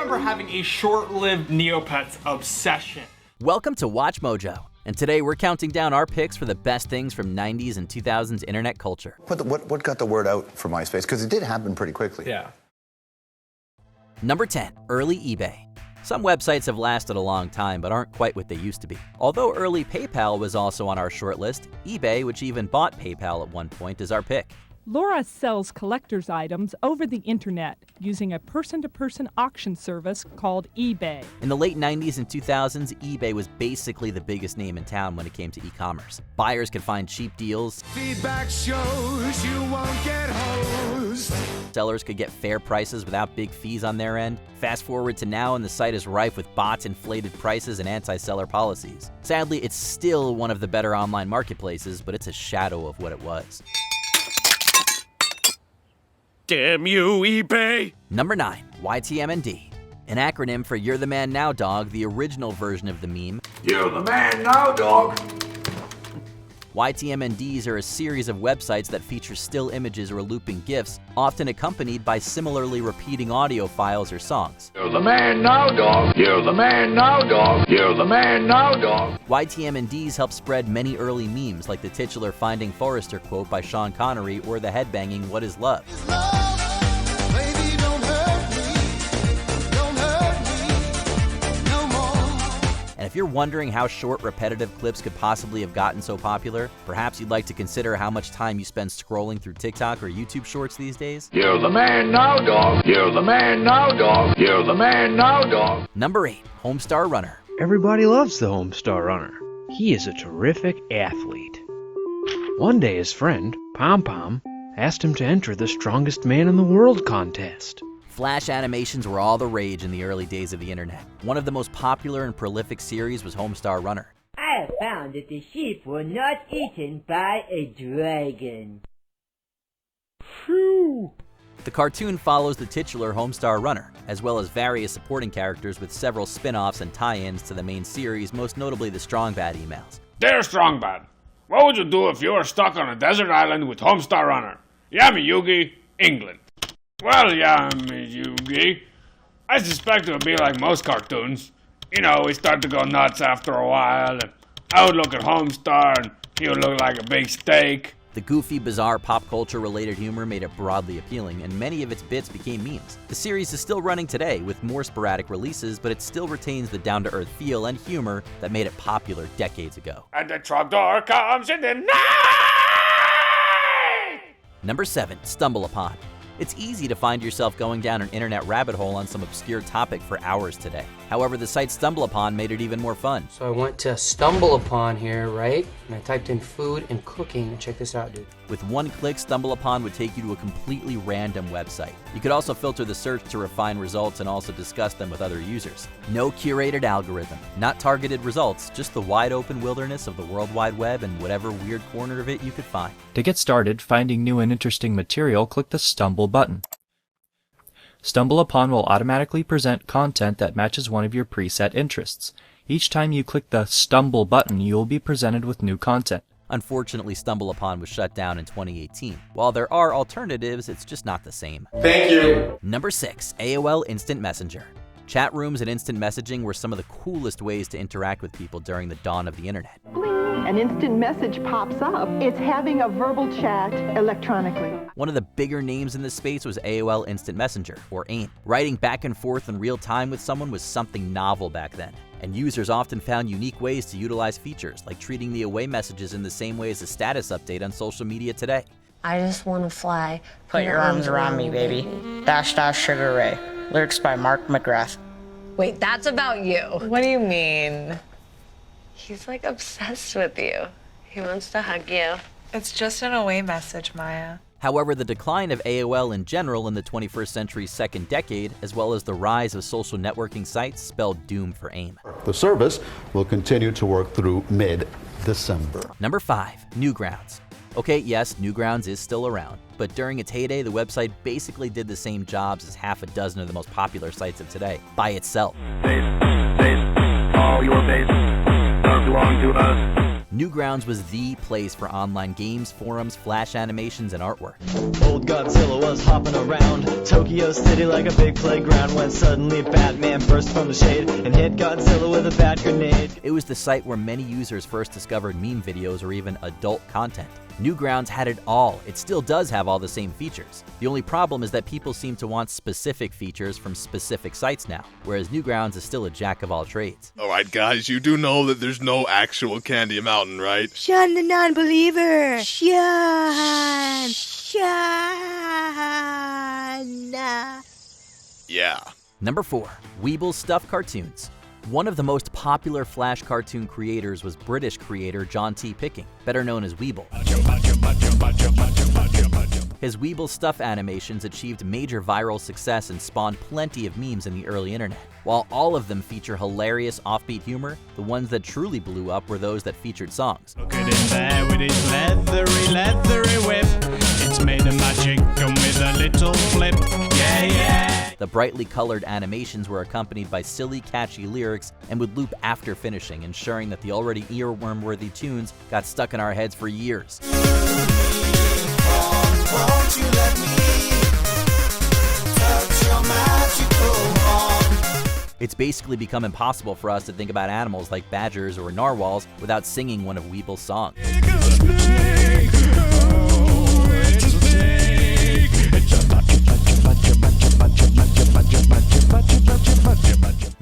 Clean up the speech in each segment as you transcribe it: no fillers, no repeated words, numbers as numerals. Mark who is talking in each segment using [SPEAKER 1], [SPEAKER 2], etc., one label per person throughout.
[SPEAKER 1] remember having a short-lived Neopets obsession.
[SPEAKER 2] Welcome to Watch Mojo, and today we're counting down our picks for the best things from 90s and 2000s internet culture.
[SPEAKER 3] What got the word out for MySpace? Because it did happen pretty quickly.
[SPEAKER 1] Yeah.
[SPEAKER 2] Number 10, early eBay. Some websites have lasted a long time but aren't quite what they used to be. Although early PayPal was also on our short list, eBay, which even bought PayPal at one point, is our pick.
[SPEAKER 4] Laura sells collector's items over the internet using a person-to-person auction service called eBay.
[SPEAKER 2] In the late 90s and 2000s, eBay was basically the biggest name in town when it came to e-commerce. Buyers could find cheap deals.
[SPEAKER 5] Feedback shows you won't get hosed.
[SPEAKER 2] Sellers could get fair prices without big fees on their end. Fast forward to now, and the site is rife with bots, inflated prices, and anti-seller policies. Sadly, it's still one of the better online marketplaces, but it's a shadow of what it was.
[SPEAKER 5] Damn you, eBay!
[SPEAKER 2] Number 9, YTMND. An acronym for You're the Man Now, Dog, the original version of the meme.
[SPEAKER 5] You're the man now, dog!
[SPEAKER 2] YTMNDs are a series of websites that feature still images or looping GIFs, often accompanied by similarly repeating audio files or songs.
[SPEAKER 5] You're the man now, dog! You're the man now, dog! You're the man now, dog!
[SPEAKER 2] YTMNDs help spread many early memes, like the titular Finding Forrester quote by Sean Connery or the headbanging What is Love? And if you're wondering how short, repetitive clips could possibly have gotten so popular, perhaps you'd like to consider how much time you spend scrolling through TikTok or YouTube Shorts these days.
[SPEAKER 5] You're the man now, dog! You're the man now, dog! You're the man now, dog!
[SPEAKER 2] Number 8, Homestar Runner.
[SPEAKER 6] Everybody loves the Homestar Runner. He is a terrific athlete. One day his friend, Pom Pom, asked him to enter the Strongest Man in the World contest.
[SPEAKER 2] Flash animations were all the rage in the early days of the internet. One of the most popular and prolific series was Homestar Runner.
[SPEAKER 7] I have found that the sheep were not eaten by a dragon.
[SPEAKER 1] Phew.
[SPEAKER 2] The cartoon follows the titular Homestar Runner, as well as various supporting characters with several spin-offs and tie-ins to the main series, most notably the Strong Bad emails.
[SPEAKER 8] Dear Strong Bad, what would you do if you were stuck on a desert island with Homestar Runner? Yami-Yugi, England. Well, Yami-Yugi, I suspect it would be like most cartoons. You know, we start to go nuts after a while, and I would look at Homestar, and he would look like a big steak.
[SPEAKER 2] The goofy, bizarre, pop culture-related humor made it broadly appealing, and many of its bits became memes. The series is still running today, with more sporadic releases, but it still retains the down-to-earth feel and humor that made it popular decades ago.
[SPEAKER 8] And the truck door comes in the night!
[SPEAKER 2] Number 7, Stumble Upon. It's easy to find yourself going down an internet rabbit hole on some obscure topic for hours today. However, the site Stumble Upon made it even more fun.
[SPEAKER 9] So I went to Stumble Upon here, right? And I typed in food and cooking. Check this out, dude.
[SPEAKER 2] With one click, Stumble Upon would take you to a completely random website. You could also filter the search to refine results and also discuss them with other users. No curated algorithm, not targeted results, just the wide open wilderness of the World Wide Web and whatever weird corner of it you could find.
[SPEAKER 10] To get started finding new and interesting material, click the Stumble button. Stumble Upon will automatically present content that matches one of your preset interests. Each time you click the Stumble button, you will be presented with new content.
[SPEAKER 2] Unfortunately, Stumble Upon was shut down in 2018. While there are alternatives, it's just not the same.
[SPEAKER 1] Thank you.
[SPEAKER 2] Number 6, AOL Instant Messenger. Chat rooms and instant messaging were some of the coolest ways to interact with people during the dawn of the internet.
[SPEAKER 11] An instant message pops up. It's having a verbal chat electronically.
[SPEAKER 2] One of the bigger names in this space was AOL Instant Messenger, or AIM. Writing back and forth in real time with someone was something novel back then, and users often found unique ways to utilize features, like treating the away messages in the same way as a status update on social media today.
[SPEAKER 12] I just want to fly.
[SPEAKER 13] Put your arms around me, baby. Dash Dash Sugar Ray. Lyrics by Mark McGrath.
[SPEAKER 12] Wait, that's about you. What do you mean? He's like obsessed with you. He wants to hug you.
[SPEAKER 14] It's just an away message, Maya.
[SPEAKER 2] However, the decline of AOL in general in the 21st century's second decade, as well as the rise of social networking sites, spelled doom for AIM.
[SPEAKER 3] The service will continue to work through mid-December.
[SPEAKER 2] Number 5, Newgrounds. Okay, yes, Newgrounds is still around, but during its heyday, the website basically did the same jobs as half a dozen of the most popular sites of today, by itself.
[SPEAKER 5] All your base does belong to us.
[SPEAKER 2] Newgrounds was the place for online games, forums, flash animations, and artwork.
[SPEAKER 15] Old Godzilla was hopping around Tokyo City like a big playground when suddenly Batman burst from the shade and hit Godzilla with a bat grenade.
[SPEAKER 2] It was the site where many users first discovered meme videos or even adult content. Newgrounds had it all. It still does have all the same features. The only problem is that people seem to want specific features from specific sites now, whereas Newgrounds is still a jack of all trades.
[SPEAKER 16] Alright guys, you do know that there's no actual Candy Mountain, right?
[SPEAKER 17] Shun the non-believer! Shun!
[SPEAKER 16] Yeah.
[SPEAKER 2] Number 4. Weeble Stuff cartoons. One of the most popular Flash cartoon creators was British creator John T. Picking, better known as Weeble. His Weeble Stuff animations achieved major viral success and spawned plenty of memes in the early internet. While all of them feature hilarious offbeat humor, the ones that truly blew up were those that featured songs.
[SPEAKER 18] Look at him there with his leathery whip. It's made of magic and with a little flip. Yeah, yeah.
[SPEAKER 2] The brightly colored animations were accompanied by silly, catchy lyrics and would loop after finishing, ensuring that the already earworm-worthy tunes got stuck in our heads for years.
[SPEAKER 19] Won't you let me touch your magical wand?
[SPEAKER 2] It's basically become impossible for us to think about animals like badgers or narwhals without singing one of Weeble's songs.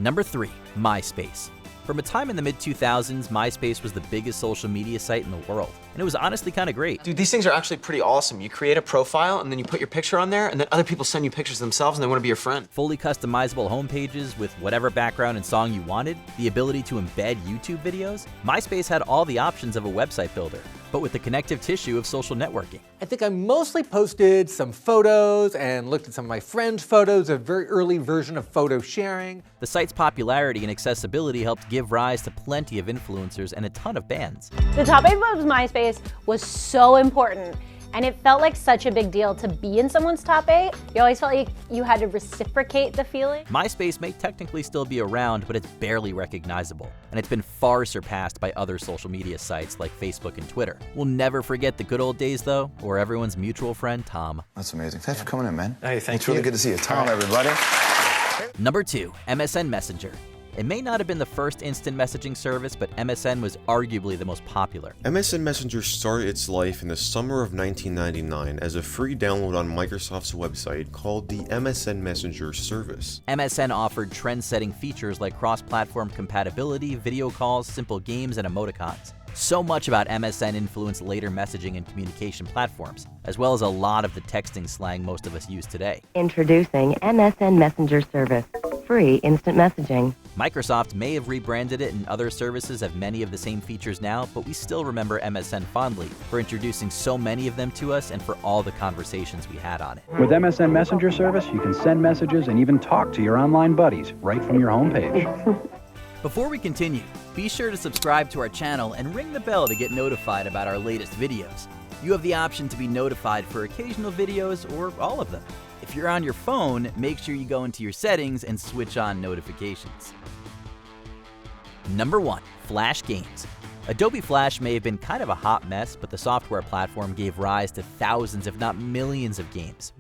[SPEAKER 2] Number 3. MySpace. From a time in the mid-2000s, MySpace was the biggest social media site in the world, and it was honestly kind of great.
[SPEAKER 20] Dude, these things are actually pretty awesome. You create a profile, and then you put your picture on there, and then other people send you pictures themselves, and they want to be your friend.
[SPEAKER 2] Fully customizable homepages with whatever background and song you wanted, the ability to embed YouTube videos. MySpace had all the options of a website builder, but with the connective tissue of social networking.
[SPEAKER 21] I think I mostly posted some photos and looked at some of my friends' photos, a very early version of photo sharing.
[SPEAKER 2] The site's popularity and accessibility helped give rise to plenty of influencers and a ton of bands.
[SPEAKER 22] The topic of MySpace was so important, and it felt like such a big deal to be in someone's top 8. You always felt like you had to reciprocate the feeling.
[SPEAKER 2] MySpace may technically still be around, but it's barely recognizable, and it's been far surpassed by other social media sites like Facebook and Twitter. We'll never forget the good old days, though, where everyone's mutual friend, Tom.
[SPEAKER 23] That's amazing. Thanks for coming in, man.
[SPEAKER 20] Hey, thank
[SPEAKER 23] It's really good to see you. Tom, everybody.
[SPEAKER 2] Number 2. MSN Messenger. It may not have been the first instant messaging service, but MSN was arguably the most popular.
[SPEAKER 24] MSN Messenger started its life in the summer of 1999 as a free download on Microsoft's website called the MSN Messenger service.
[SPEAKER 2] MSN offered trend-setting features like cross-platform compatibility, video calls, simple games, and emoticons. So much about MSN influenced later messaging and communication platforms, as well as a lot of the texting slang most of us use today.
[SPEAKER 25] Introducing MSN Messenger service. Free instant messaging.
[SPEAKER 2] Microsoft may have rebranded it, and other services have many of the same features now, but we still remember MSN fondly for introducing so many of them to us and for all the conversations we had on it.
[SPEAKER 26] With MSN Messenger service, you can send messages and even talk to your online buddies right from your homepage.
[SPEAKER 2] Before we continue, be sure to subscribe to our channel and ring the bell to get notified about our latest videos. You have the option to be notified for occasional videos or all of them. If you're on your phone, make sure you go into your settings and switch on notifications. Number 1. Flash games. Adobe Flash may have been kind of a hot mess, but the software platform gave rise to thousands, if not millions, of games.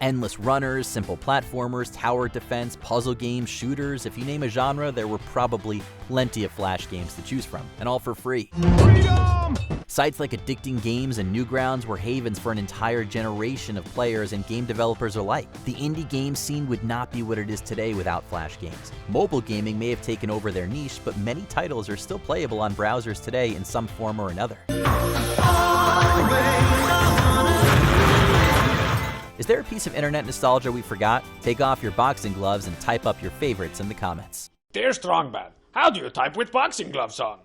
[SPEAKER 2] Endless runners, simple platformers, tower defense, puzzle games, shooters. If you name a genre, there were probably plenty of Flash games to choose from, and all for free. Sites like Addicting Games and Newgrounds were havens for an entire generation of players and game developers alike. The indie game scene would not be what it is today without Flash games. Mobile gaming may have taken over their niche, but many titles are still playable on browsers today in some form or another. Is there a piece of internet nostalgia we forgot? Take off your boxing gloves and type up your favorites in the comments.
[SPEAKER 8] Dear Strongbad, how do you type with boxing gloves on?